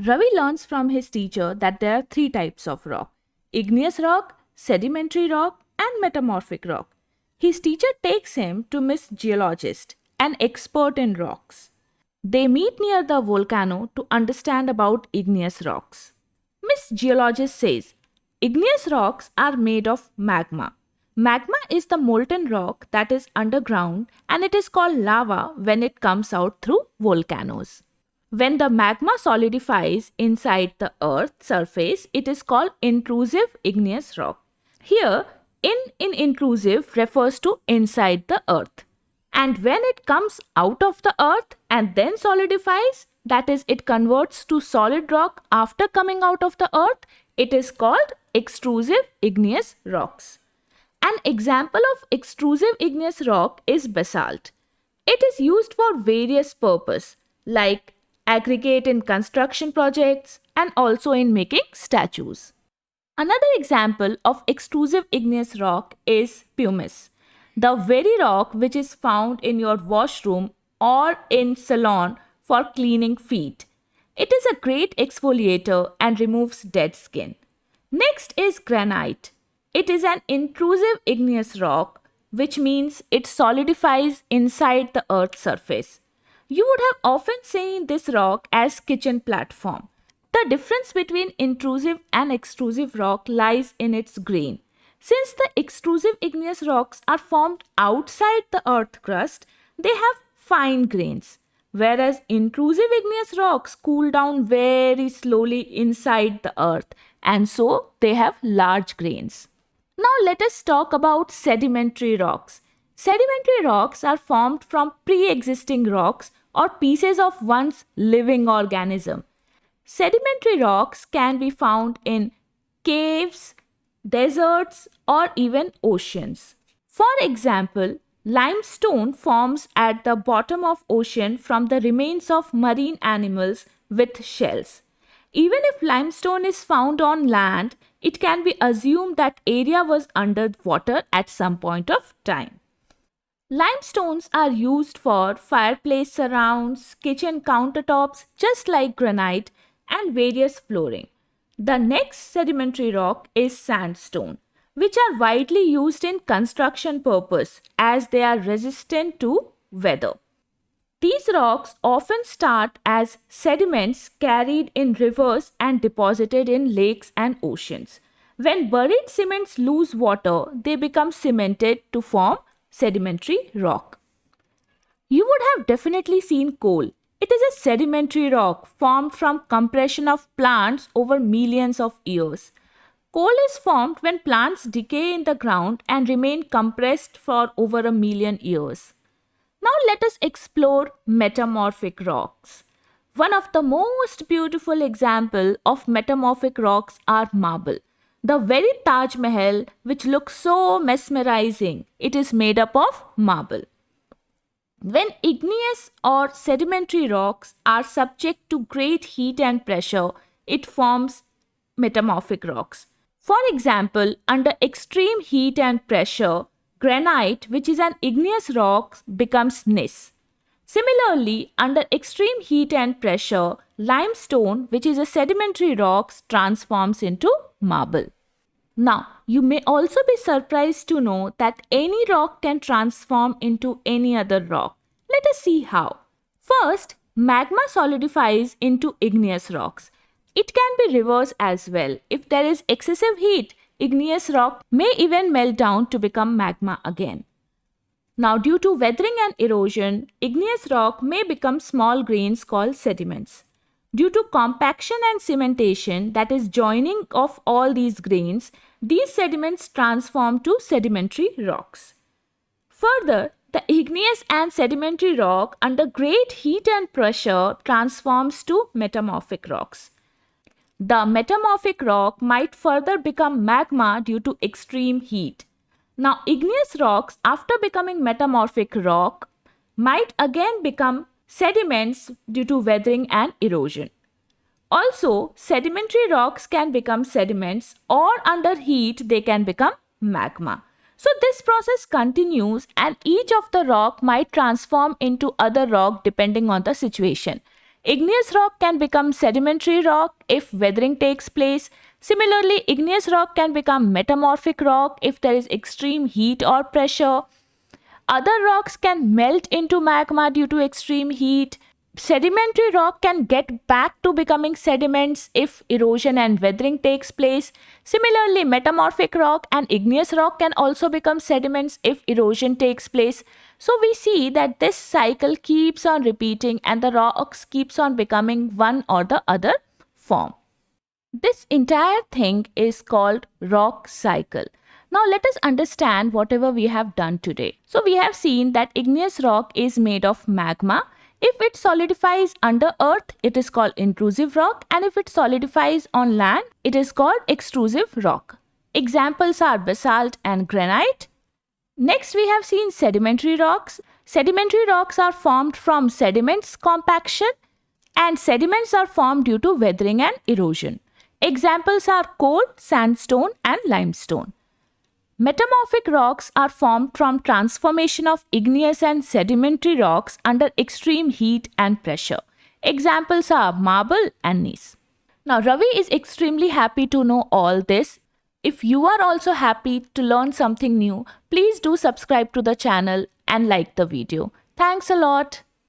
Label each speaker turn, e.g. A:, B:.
A: Ravi learns from his teacher that there are three types of rock: igneous rock, sedimentary rock, and metamorphic rock. His teacher takes him to Miss Geologist, an expert in rocks. They meet near the volcano to understand about igneous rocks. Miss Geologist says, igneous rocks are made of magma. Magma is the molten rock that is underground and it is called lava when it comes out through volcanoes. When the magma solidifies inside the earth's surface, it is called intrusive igneous rock. Here, in intrusive refers to inside the earth. And when it comes out of the earth and then solidifies, that is, it converts to solid rock after coming out of the earth, it is called extrusive igneous rocks. An example of extrusive igneous rock is basalt. It is used for various purposes like aggregate in construction projects and also in making statues. Another example of extrusive igneous rock is pumice, the very rock which is found in your washroom or in salon for cleaning feet. It is a great exfoliator and removes dead skin. Next is granite. It is an intrusive igneous rock, which means it solidifies inside the earth's surface. You would have often seen this rock as kitchen platform. The difference between intrusive and extrusive rock lies in its grain. Since the extrusive igneous rocks are formed outside the earth crust, they have fine grains, whereas intrusive igneous rocks cool down very slowly inside the earth, and so they have large grains. Now let us talk about sedimentary rocks. Sedimentary rocks are formed from pre-existing rocks or pieces of one's living organism. Sedimentary rocks can be found in caves, deserts, or even oceans. For example, limestone forms at the bottom of ocean from the remains of marine animals with shells. Even if limestone is found on land, it can be assumed that area was under water at some point of time. Limestones are used for fireplace surrounds, kitchen countertops, just like granite, and various flooring. The next sedimentary rock is sandstone, which are widely used in construction purpose as they are resistant to weather. These rocks often start as sediments carried in rivers and deposited in lakes and oceans. When buried cements lose water, they become cemented to form sedimentary rock. You would have definitely seen coal. It is a sedimentary rock formed from compression of plants over millions of years. Coal is formed when plants decay in the ground and remain compressed for over a million years. Now let us explore metamorphic rocks. One of the most beautiful examples of metamorphic rocks are marble. The very Taj Mahal, which looks so mesmerizing, it is made up of marble. When igneous or sedimentary rocks are subject to great heat and pressure, it forms metamorphic rocks. For example, under extreme heat and pressure, granite, which is an igneous rock, becomes gneiss. Similarly, under extreme heat and pressure, limestone, which is a sedimentary rock, transforms into marble. Now, you may also be surprised to know that any rock can transform into any other rock. Let us see how. First, magma solidifies into igneous rocks. It can be reversed as well. If there is excessive heat, igneous rock may even melt down to become magma again. Now, due to weathering and erosion, igneous rock may become small grains called sediments. Due to compaction and cementation, that is joining of all these grains, these sediments transform to sedimentary rocks. Further, the igneous and sedimentary rock under great heat and pressure transforms to metamorphic rocks. The metamorphic rock might further become magma due to extreme heat. Now, igneous rocks, after becoming metamorphic rock, might again become sediments due to weathering and erosion. Also, sedimentary rocks can become sediments, or under heat they can become magma. So this process continues and each of the rock might transform into other rock depending on the situation. Igneous rock can become sedimentary rock if weathering takes place. Similarly, igneous rock can become metamorphic rock if there is extreme heat or pressure. Other rocks can melt into magma due to extreme heat. Sedimentary rock can get back to becoming sediments if erosion and weathering takes place. Similarly, metamorphic rock and igneous rock can also become sediments if erosion takes place. So we see that this cycle keeps on repeating and the rocks keeps on becoming one or the other form. This entire thing is called rock cycle. Now let us understand whatever we have done today. So we have seen that igneous rock is made of magma. If it solidifies under earth, it is called intrusive rock, and if it solidifies on land, it is called extrusive rock. Examples are basalt and granite. Next, we have seen sedimentary rocks. Sedimentary rocks are formed from sediments compaction, and sediments are formed due to weathering and erosion. Examples are coal, sandstone, and limestone. Metamorphic rocks are formed from transformation of igneous and sedimentary rocks under extreme heat and pressure. Examples are marble and gneiss. Now, Ravi is extremely happy to know all this. If you are also happy to learn something new, please do subscribe to the channel and like the video. Thanks a lot.